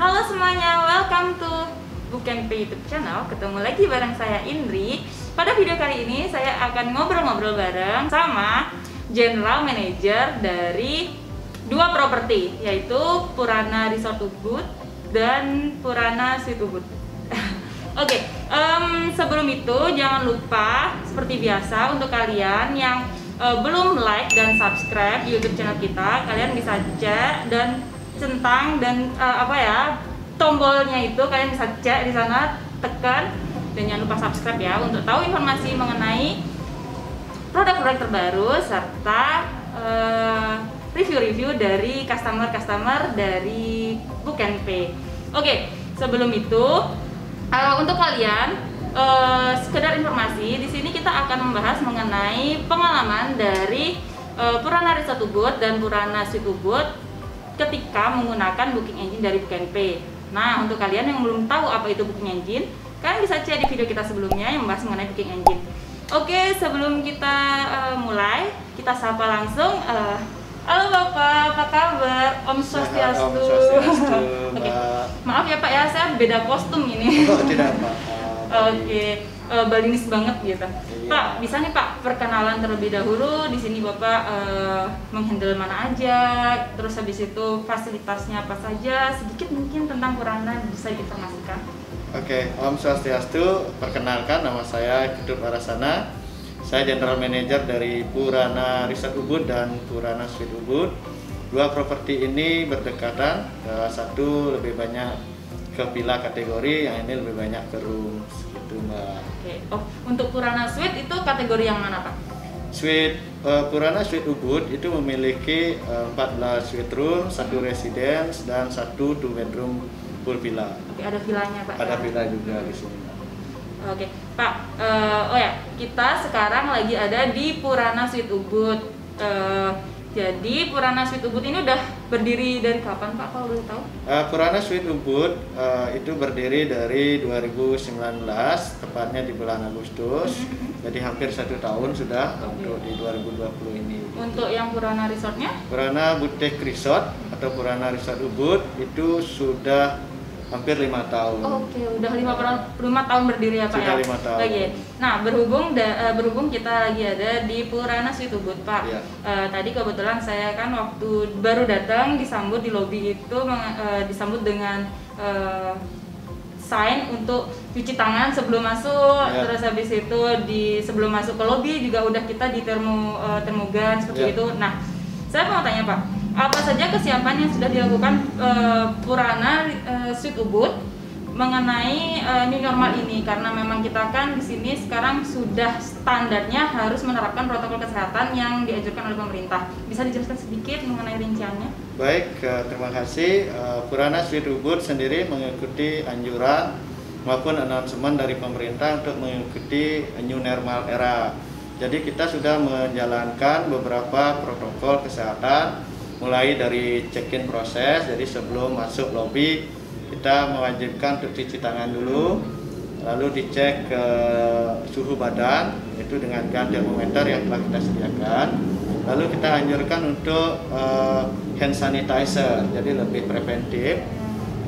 Halo semuanya, welcome to Bukan P YouTube channel. Ketemu lagi bareng saya Indri. Pada video kali ini saya akan ngobrol-ngobrol bareng sama General Manager dari dua properti, yaitu Purana Resort Ubud dan Purana Suite Ubud. Oke, sebelum itu jangan lupa seperti biasa untuk kalian yang belum like dan subscribe YouTube channel kita, kalian bisa cek dan centang dan tombolnya itu kalian bisa cek di sana, tekan, dan jangan lupa subscribe ya untuk tahu informasi mengenai produk-produk terbaru serta review-review dari customer dari Book & Pay. Oke, sebelum itu untuk kalian sekedar informasi, di sini kita akan membahas mengenai pengalaman dari Purana Resort Ubud dan Purana Suite Ubud ketika menggunakan booking engine dari Book & Pay. Nah, untuk kalian yang belum tahu apa itu booking engine, kalian bisa cek di video kita sebelumnya yang membahas mengenai booking engine. Oke, sebelum kita mulai, kita sapa langsung. Halo Bapak, apa kabar? Om Swastiastu. Om Swastiastu. Oke, maaf ya Pak ya, saya beda kostum ini. Oh, tidak Pak. Oke, Balinis banget gitu. Iya. Pak, bisa nih Pak perkenalan terlebih dahulu. Di sini Bapak menghandle mana aja, terus habis itu fasilitasnya apa saja, sedikit mungkin tentang Purana bisa diinformasikan. Oke, Om Swastiastu. Perkenalkan, nama saya Ketut Arasana. Saya General Manager dari Purana Resort Ubud dan Purana Suite Ubud. Dua properti ini berdekatan, satu lebih banyak ke villa kategori, yang ini lebih banyak ke room, gitu Mbak. Oke. Oh, untuk Purana Suite itu kategori yang mana Pak? Suite Purana Suite Ubud itu memiliki 14 suite room, 1 residence dan 1 2 bedroom full villa. Oke, ada villanya Pak. Ada ya? villa juga di sini. Oke, Pak. Kita sekarang lagi ada di Purana Suite Ubud. Jadi Purana Suite Ubud ini udah berdiri dari kapan Pak, kalau boleh tahu? Purana Suite Ubud itu berdiri dari 2019, tepatnya di bulan Agustus. Jadi hampir 1 tahun sudah untuk di 2020 ini. Untuk yang Purana Resortnya? Purana Boutique Resort atau Purana Resort Ubud itu sudah hampir 5 tahun. Oke, udah 5 tahun berdiri ya Pak Sudah ya? 5 tahun. Oke. Nah, berhubung kita lagi ada di Purana Suite Ubud Pak. Ya. Tadi kebetulan saya kan waktu baru datang disambut di lobi itu disambut dengan sign untuk cuci tangan sebelum masuk. Ya. Terus habis itu sebelum masuk ke lobi juga udah kita di termogan seperti Ya. itu. Nah, saya mau tanya Pak, apa saja kesiapan yang sudah dilakukan Purana Suite Ubud mengenai new normal ini, karena memang kita kan di sini sekarang sudah standarnya harus menerapkan protokol kesehatan yang dianjurkan oleh pemerintah. Bisa dijelaskan sedikit mengenai rinciannya? Baik, terima kasih. Purana Suite Ubud sendiri mengikuti anjuran maupun announcement dari pemerintah untuk mengikuti new normal era. Jadi kita sudah menjalankan beberapa protokol kesehatan, mulai dari check-in proses. Jadi sebelum masuk lobi kita mewajibkan untuk cuci tangan dulu, lalu dicek ke suhu badan itu dengan gun termometer yang telah kita sediakan. Lalu kita anjurkan untuk hand sanitizer, jadi lebih preventif.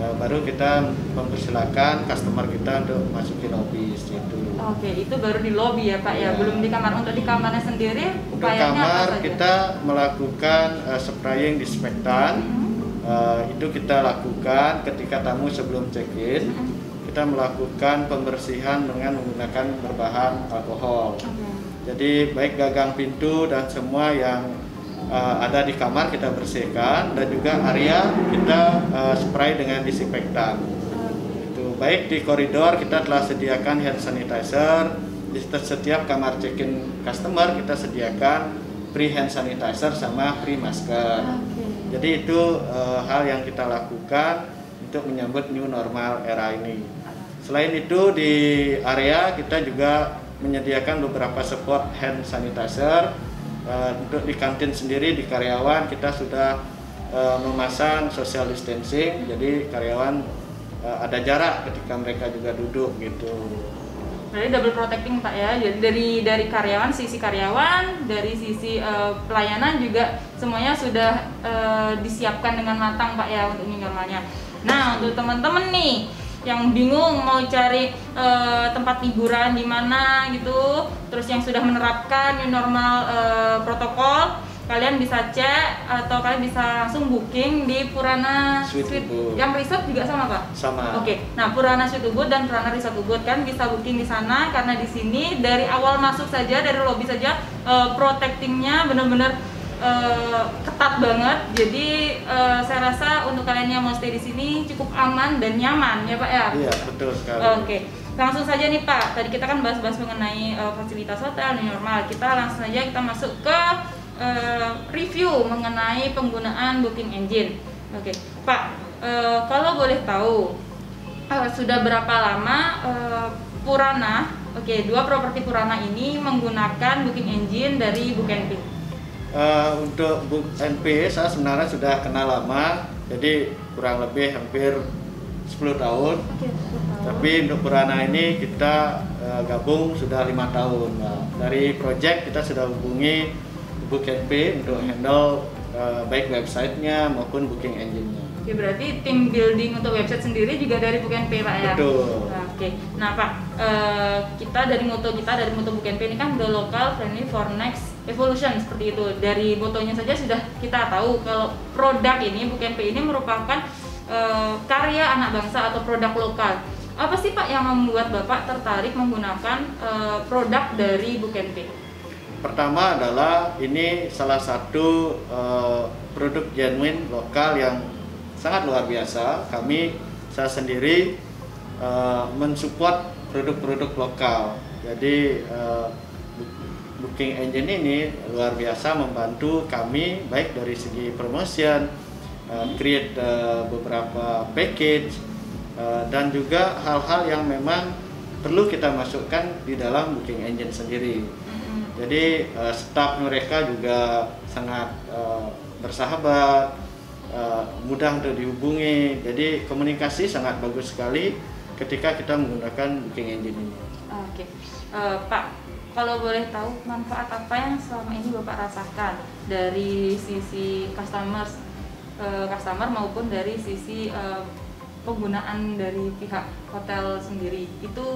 Baru kita mempersilahkan customer kita untuk masuki lobi situ. Oke, itu baru di lobi ya Pak ya, belum di kamar. Untuk di kamarnya sendiri Untuk upayanya kamar apa saja? kita melakukan spraying disinfektan. Itu kita lakukan ketika tamu sebelum check-in. Kita melakukan pembersihan dengan menggunakan berbahan alkohol. Jadi baik gagang pintu dan semua yang ada di kamar kita bersihkan, dan juga area kita spray dengan disinfektan. Itu baik di koridor kita telah sediakan hand sanitizer. Di setiap kamar check-in customer kita sediakan free hand sanitizer sama free masker. Jadi itu hal yang kita lakukan untuk menyambut new normal era ini. Selain itu di area kita juga menyediakan beberapa support hand sanitizer. Untuk di kantin sendiri, di karyawan kita sudah memasang social distancing, jadi karyawan ada jarak ketika mereka juga duduk gitu. Berarti double protecting Pak ya. Jadi dari karyawan, sisi karyawan, dari sisi pelayanan juga semuanya sudah disiapkan dengan matang Pak ya untuk new normalnya. Nah, untuk teman-teman nih yang bingung mau cari tempat liburan di mana gitu, terus yang sudah menerapkan new normal protokol, kalian bisa cek atau kalian bisa langsung booking di Purana Suite. Yang resort juga sama, Pak? Sama. Oke. Nah, Purana Suite Ubud dan Purana Resort Ubud kan bisa booking di sana, karena di sini dari awal masuk saja, dari lobby saja protectingnya benar-benar ketat banget. Jadi saya rasa untuk kalian yang mau stay di sini cukup aman dan nyaman ya, Pak ya. Iya, betul sekali. Oke. Langsung saja nih, Pak. Tadi kita kan bahas-bahas mengenai fasilitas hotel new normal. Kita langsung saja kita masuk ke review mengenai penggunaan booking engine. Oke, Pak. Kalau boleh tahu sudah berapa lama Purana, dua properti Purana ini menggunakan booking engine dari Bookenpay? Untuk Bookenpay saya sebenarnya sudah kenal lama, jadi kurang lebih hampir 10 tahun. Tapi untuk Purana ini kita gabung sudah 5 tahun. Nah, dari project kita sudah hubungi Bookenpay untuk handle baik websitenya maupun booking engine-nya. Oke, berarti tim building untuk website sendiri juga dari Bookenpay, Pak ya? Betul. Oke, nah Pak, kita dari moto Bookenpay ini kan the local friendly for next evolution, seperti itu. Dari motonya saja sudah kita tahu kalau produk ini Bookenpay ini merupakan karya anak bangsa atau produk lokal. Apa sih Pak yang membuat Bapak tertarik menggunakan produk dari Bookenpay? Pertama adalah ini salah satu produk genuine lokal yang sangat luar biasa. Saya sendiri mensupport produk-produk lokal. Jadi booking engine ini luar biasa membantu kami baik dari segi promotion, create beberapa package, dan juga hal-hal yang memang perlu kita masukkan di dalam booking engine sendiri. Jadi staff mereka juga sangat bersahabat, mudah untuk dihubungi. Jadi komunikasi sangat bagus sekali ketika kita menggunakan booking engine ini. Oke, Pak, kalau boleh tahu manfaat apa yang selama ini Bapak rasakan dari sisi customer maupun dari sisi penggunaan dari pihak hotel sendiri, itu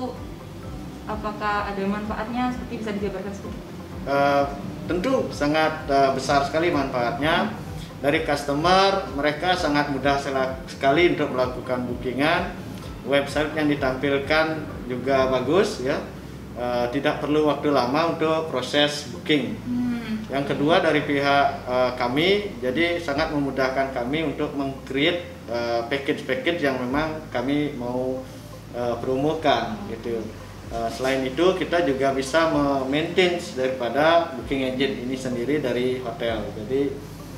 apakah ada manfaatnya, seperti bisa dijabarkan sedikit? Tentu sangat besar sekali manfaatnya. Dari customer, mereka sangat mudah sekali untuk melakukan bookingan. Website yang ditampilkan juga bagus ya, tidak perlu waktu lama untuk proses booking. Yang kedua dari pihak kami, jadi sangat memudahkan kami untuk meng-create package-package yang memang kami mau promokan gitu. Selain itu kita juga bisa memaintain daripada booking engine ini sendiri dari hotel, jadi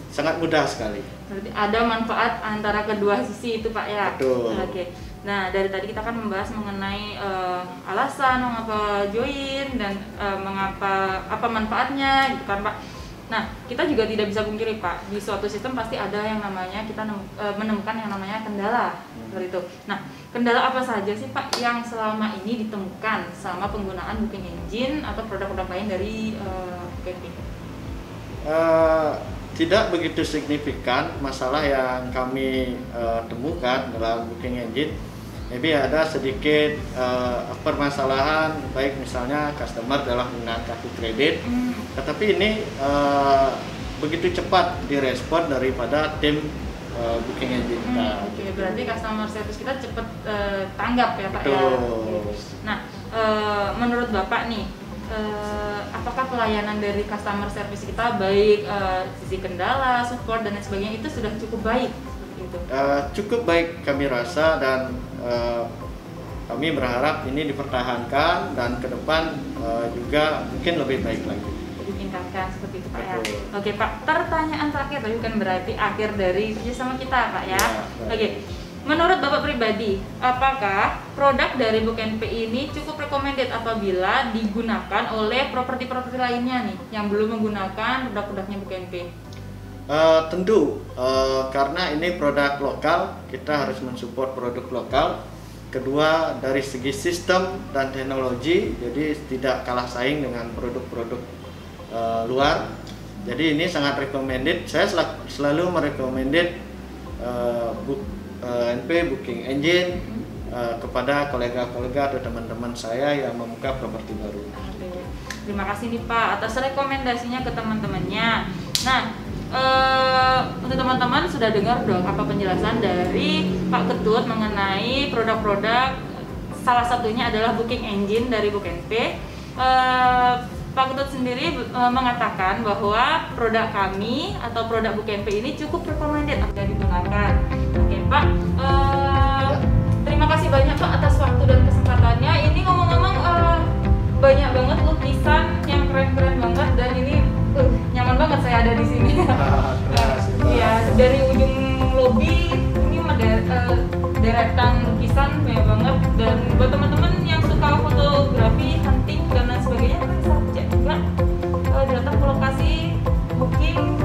sangat mudah sekali. Berarti ada manfaat antara kedua sisi itu, Pak ya? Betul. Oke. Nah, dari tadi kita kan membahas mengenai alasan mengapa join dan mengapa apa manfaatnya gitu kan, Pak. Nah, kita juga tidak bisa pungkiri, Pak, di suatu sistem pasti ada yang namanya kita menemukan yang namanya kendala seperti itu. Nah, kendala apa saja sih, Pak, yang selama ini ditemukan selama penggunaan booking engine atau produk-produk lain dari Bookenpay? Tidak begitu signifikan masalah yang kami temukan dalam booking engine. Maybe ada sedikit permasalahan, baik misalnya customer dalam menggunakan kartu kredit, tetapi ini begitu cepat direspon daripada tim booking engine kita. Oke, berarti customer service kita cepat tanggap ya, Pak. Betul. Ya. Oke. Nah, menurut Bapak nih, apakah pelayanan dari customer service kita baik sisi kendala, support dan lain sebagainya itu sudah cukup baik? Gitu. Cukup baik kami rasa, dan kami berharap ini dipertahankan dan ke depan juga mungkin lebih baik lagi. Ditingkatkan seperti itu, Pak ya. Betul. Oke, Pak, pertanyaan terakhir, tapi bukan berarti akhir dari kerjasama kita, Pak ya. Oke, menurut Bapak pribadi, apakah produk dari Bookenpay ini cukup recommended apabila digunakan oleh properti-properti lainnya nih yang belum menggunakan produk-produknya Bookenpay? Tentu, karena ini produk lokal, kita harus mensupport produk lokal. Kedua, dari segi sistem dan teknologi, jadi tidak kalah saing dengan produk-produk luar. Jadi ini sangat recommended. Saya selalu merecommended NP Booking Engine kepada kolega-kolega atau teman-teman saya yang membuka properti baru. Terima kasih nih Pak atas rekomendasinya ke teman-temannya. Nah, untuk teman-teman sudah dengar dong apa penjelasan dari Pak Ketut mengenai produk-produk, salah satunya adalah Booking Engine dari BookNP. Pak Ketut sendiri mengatakan bahwa produk kami atau produk BookNP ini cukup recommended untuk digunakan. Oke Pak, terima kasih banyak Pak atas waktu dan kesempatannya. Ini ngomong-ngomong banyak banget lukisan yang keren-keren banget dan ini nyaman banget saya ada di sini. Iya, dari ujung lobi ini deretan lukisan banyak banget, dan buat teman-teman yang suka fotografi, hunting dan lain sebagainya bisa cek juga datang ke lokasi booking